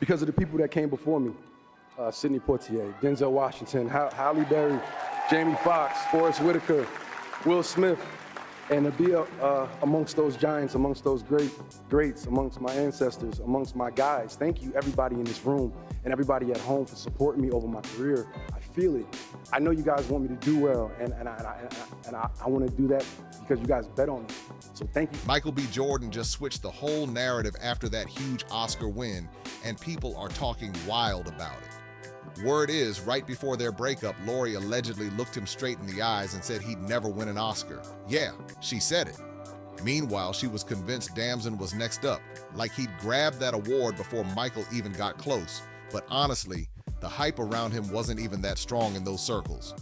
because of the people that came before me. Sidney Poitier, Denzel Washington, Halle Berry, Jamie Foxx, Forrest Whitaker, Will Smith, and to be amongst those giants, amongst those greats, amongst my ancestors, amongst my guys. Thank you, everybody in this room and everybody at home for supporting me over my career. I feel it. I know you guys want me to do well, and I want to do that because you guys bet on me. So thank you. Michael B. Jordan just switched the whole narrative after that huge Oscar win, and people are talking wild about it. Word is, right before their breakup, Lori allegedly looked him straight in the eyes and said he'd never win an Oscar. Yeah, she said it. Meanwhile, she was convinced Damson was next up, like he'd grabbed that award before Michael even got close. But honestly, the hype around him wasn't even that strong in those circles.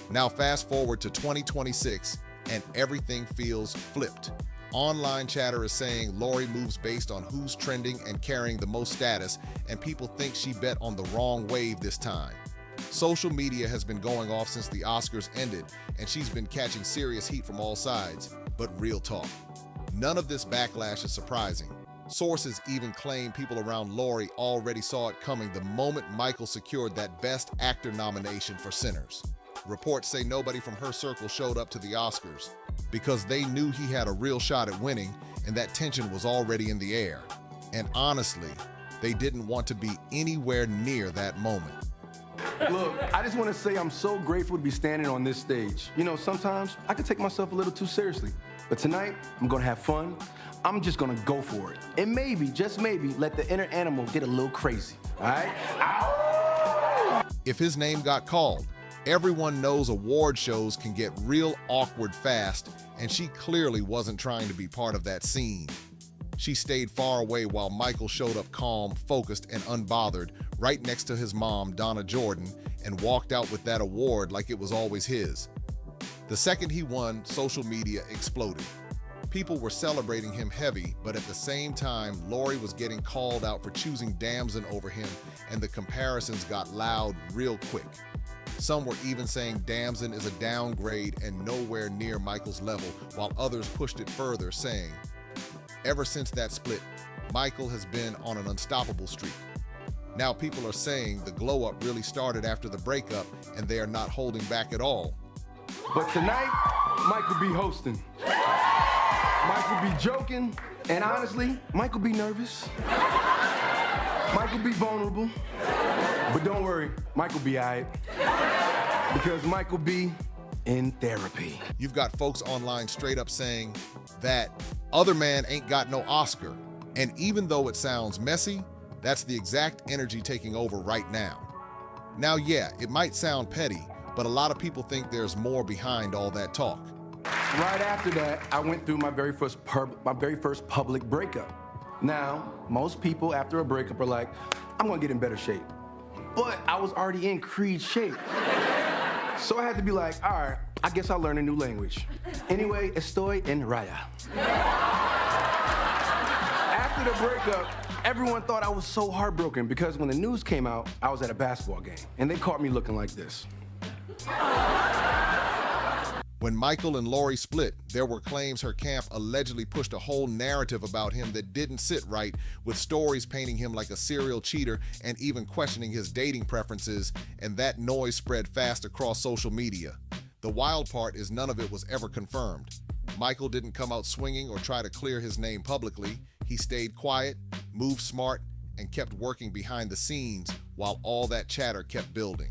Now fast forward to 2026, and everything feels flipped. Online chatter is saying Lori moves based on who's trending and carrying the most status, and people think she bet on the wrong wave this time. Social media has been going off since the Oscars ended, and she's been catching serious heat from all sides. But real talk, none of this backlash is surprising. Sources even claim people around Lori already saw it coming the moment Michael secured that Best Actor nomination for Sinners. Reports say nobody from her circle showed up to the Oscars because they knew he had a real shot at winning, and that tension was already in the air. And honestly, they didn't want to be anywhere near that moment. Look, I just want to say I'm so grateful to be standing on this stage. You know, sometimes I can take myself a little too seriously, but tonight I'm gonna have fun. I'm just gonna go for it. And maybe, just maybe, let the inner animal get a little crazy, all right? Ow! If his name got called, everyone knows award shows can get real awkward fast, and she clearly wasn't trying to be part of that scene. She stayed far away while Michael showed up calm, focused, and unbothered right next to his mom, Donna Jordan, and walked out with that award like it was always his. The second he won, social media exploded. People were celebrating him heavy, but at the same time, Lori was getting called out for choosing Damson over him, and the comparisons got loud real quick. Some were even saying Damson is a downgrade and nowhere near Michael's level, while others pushed it further, saying, ever since that split, Michael has been on an unstoppable streak. Now people are saying the glow-up really started after the breakup, and they are not holding back at all. But tonight, Michael be hosting. Michael be joking, and honestly, Michael be nervous. Michael be vulnerable. But don't worry, Michael be all right. Because Michael be in therapy. You've got folks online straight up saying that other man ain't got no Oscar. And even though it sounds messy, that's the exact energy taking over right now. Now, yeah, it might sound petty, but a lot of people think there's more behind all that talk. Right after that, I went through my very first public breakup. Now, most people after a breakup are like, I'm gonna get in better shape. But I was already in Creed shape. So I had to be like, all right, I guess I'll learn a new language. Anyway, estoy en raya. After the breakup, everyone thought I was so heartbroken because when the news came out, I was at a basketball game, and they caught me looking like this. When Michael and Lori split, there were claims her camp allegedly pushed a whole narrative about him that didn't sit right, with stories painting him like a serial cheater and even questioning his dating preferences, and that noise spread fast across social media. The wild part is none of it was ever confirmed. Michael didn't come out swinging or try to clear his name publicly. He stayed quiet, moved smart, and kept working behind the scenes while all that chatter kept building.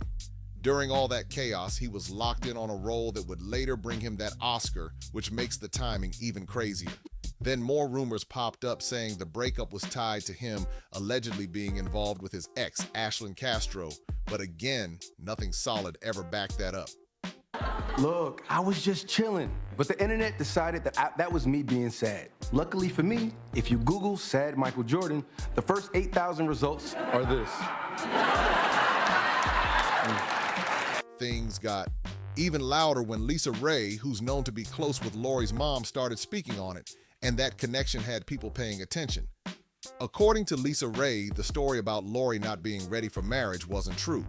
During all that chaos, he was locked in on a role that would later bring him that Oscar, which makes the timing even crazier. Then more rumors popped up saying the breakup was tied to him allegedly being involved with his ex, Ashlyn Castro, but again, nothing solid ever backed that up. Look, I was just chilling, but the internet decided that that was me being sad. Luckily for me, if you Google sad Michael Jordan, the first 8,000 results are this. Things got even louder when Lisa Ray, who's known to be close with Lori's mom, started speaking on it, and that connection had people paying attention. According to Lisa Ray, the story about Lori not being ready for marriage wasn't true.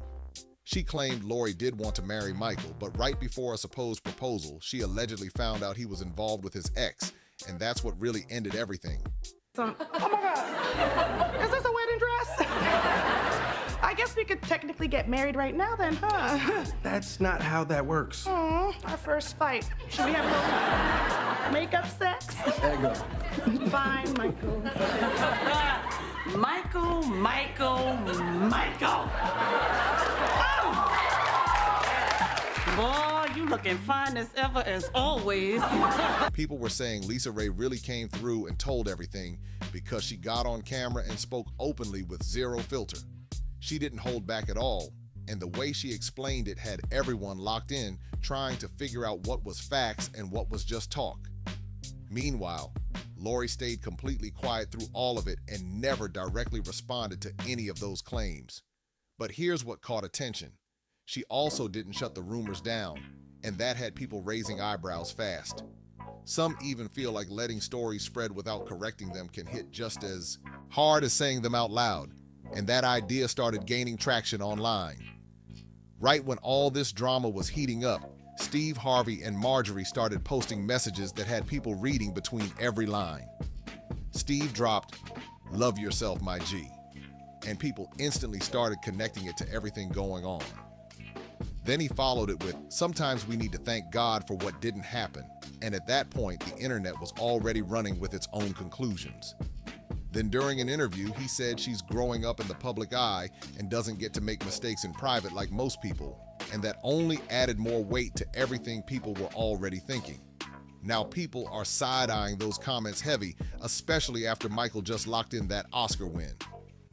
She claimed Lori did want to marry Michael, but right before a supposed proposal, she allegedly found out he was involved with his ex, and that's what really ended everything. Oh my God, is this a wedding dress? we could technically get married right now then, huh? That's not how that works. Our first fight. Should we have a little makeup sex? Ego. Fine, Michael. Michael. Boy, you looking fine as ever, as always. People were saying Lisa Ray really came through and told everything because she got on camera and spoke openly with zero filter. She didn't hold back at all, and the way she explained it had everyone locked in, trying to figure out what was facts and what was just talk. Meanwhile, Lori stayed completely quiet through all of it and never directly responded to any of those claims. But here's what caught attention. She also didn't shut the rumors down, and that had people raising eyebrows fast. Some even feel like letting stories spread without correcting them can hit just as hard as saying them out loud, and that idea started gaining traction online. Right when all this drama was heating up, Steve Harvey and Marjorie started posting messages that had people reading between every line. Steve dropped, "Love yourself, my G," and people instantly started connecting it to everything going on. Then he followed it with, "Sometimes we need to thank God for what didn't happen," and at that point, the internet was already running with its own conclusions. Then during an interview, he said she's growing up in the public eye and doesn't get to make mistakes in private like most people, and that only added more weight to everything people were already thinking. Now people are side-eyeing those comments heavy, especially after Michael just locked in that Oscar win.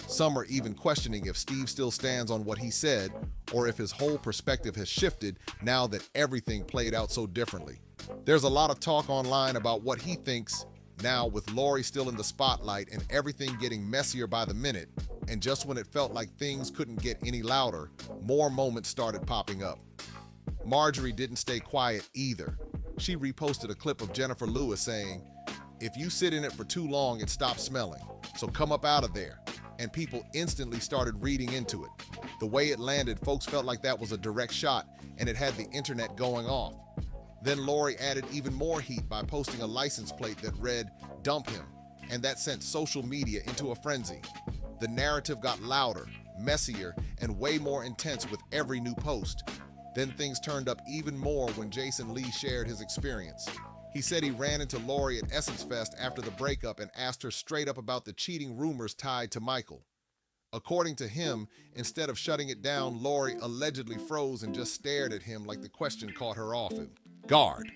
Some are even questioning if Steve still stands on what he said, or if his whole perspective has shifted now that everything played out so differently. There's a lot of talk online about what he thinks now, with Lori still in the spotlight and everything getting messier by the minute, and just when it felt like things couldn't get any louder, more moments started popping up. Marjorie didn't stay quiet either. She reposted a clip of Jennifer Lewis saying, "If you sit in it for too long, it stops smelling, so come up out of there." And people instantly started reading into it. The way it landed, folks felt like that was a direct shot, and it had the internet going off. Then Lori added even more heat by posting a license plate that read, "Dump him," and that sent social media into a frenzy. The narrative got louder, messier, and way more intense with every new post. Then things turned up even more when Jason Lee shared his experience. He said he ran into Lori at Essence Fest after the breakup and asked her straight up about the cheating rumors tied to Michael. According to him, instead of shutting it down, Lori allegedly froze and just stared at him like the question caught her off guard.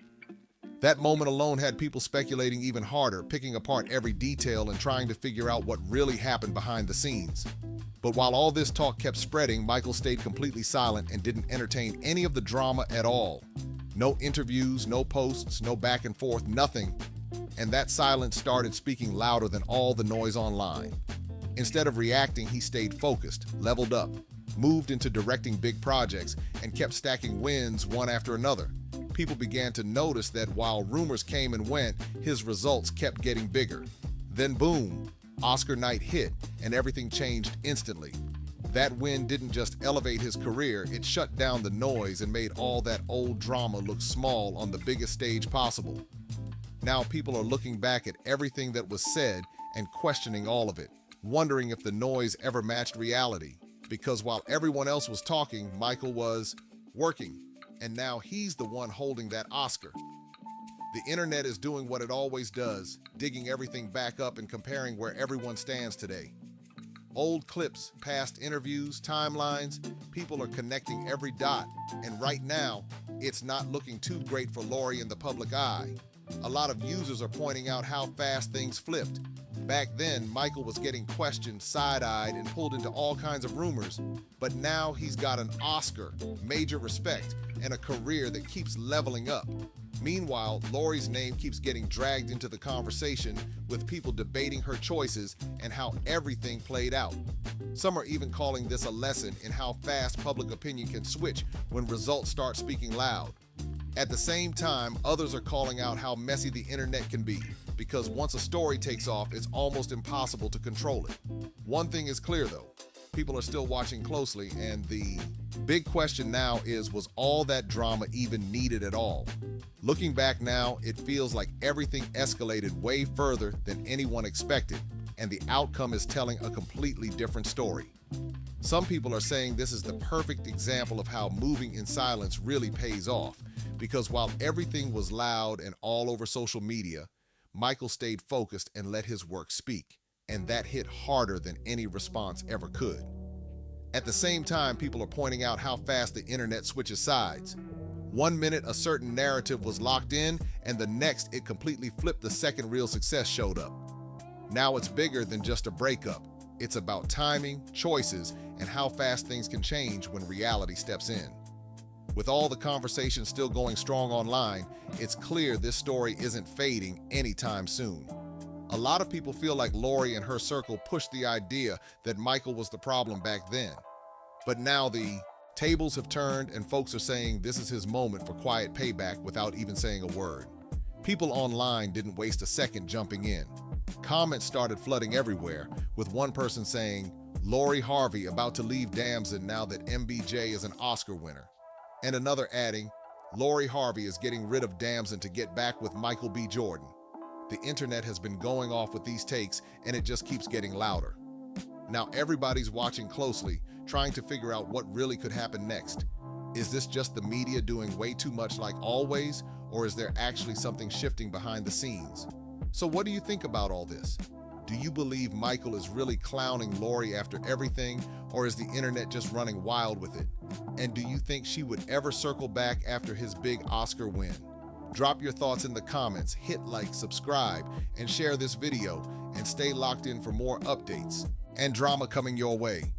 That moment alone had people speculating even harder, picking apart every detail and trying to figure out what really happened behind the scenes. But while all this talk kept spreading, Michael stayed completely silent and didn't entertain any of the drama at all. No interviews, no posts, no back and forth, nothing. And that silence started speaking louder than all the noise online. Instead of reacting, he stayed focused, leveled up, moved into directing big projects, and kept stacking wins one after another. People began to notice that while rumors came and went, his results kept getting bigger. Then boom, Oscar night hit, and everything changed instantly. That win didn't just elevate his career, it shut down the noise and made all that old drama look small on the biggest stage possible. Now people are looking back at everything that was said and questioning all of it, wondering if the noise ever matched reality. Because while everyone else was talking, Michael was working, and now he's the one holding that Oscar. The internet is doing what it always does, digging everything back up and comparing where everyone stands today. Old clips, past interviews, timelines, people are connecting every dot, and right now, it's not looking too great for Lori in the public eye. A lot of users are pointing out how fast things flipped. Back then, Michael was getting questioned, side-eyed, and pulled into all kinds of rumors, but now he's got an Oscar, major respect, and a career that keeps leveling up. Meanwhile, Lori's name keeps getting dragged into the conversation, with people debating her choices and how everything played out. Some are even calling this a lesson in how fast public opinion can switch when results start speaking loud. At the same time, others are calling out how messy the internet can be, because once a story takes off, it's almost impossible to control it. One thing is clear though, people are still watching closely, and the big question now is, was all that drama even needed at all? Looking back now, it feels like everything escalated way further than anyone expected, and the outcome is telling a completely different story. Some people are saying this is the perfect example of how moving in silence really pays off, because while everything was loud and all over social media, Michael stayed focused and let his work speak, and that hit harder than any response ever could. At the same time, people are pointing out how fast the internet switches sides. 1 minute a certain narrative was locked in, and the next it completely flipped the second real success showed up. Now it's bigger than just a breakup. It's about timing, choices, and how fast things can change when reality steps in. With all the conversation still going strong online, it's clear this story isn't fading anytime soon. A lot of people feel like Lori and her circle pushed the idea that Michael was the problem back then. But now the tables have turned and folks are saying this is his moment for quiet payback without even saying a word. People online didn't waste a second jumping in. Comments started flooding everywhere, with one person saying, "Lori Harvey about to leave Damson now that MBJ is an Oscar winner." And another adding, "Lori Harvey is getting rid of Damson to get back with Michael B. Jordan." The internet has been going off with these takes, and it just keeps getting louder. Now everybody's watching closely, trying to figure out what really could happen next. Is this just the media doing way too much like always, or is there actually something shifting behind the scenes? So what do you think about all this? Do you believe Michael is really clowning Lori after everything, or is the internet just running wild with it? And do you think she would ever circle back after his big Oscar win? Drop your thoughts in the comments, hit like, subscribe, and share this video, and stay locked in for more updates and drama coming your way.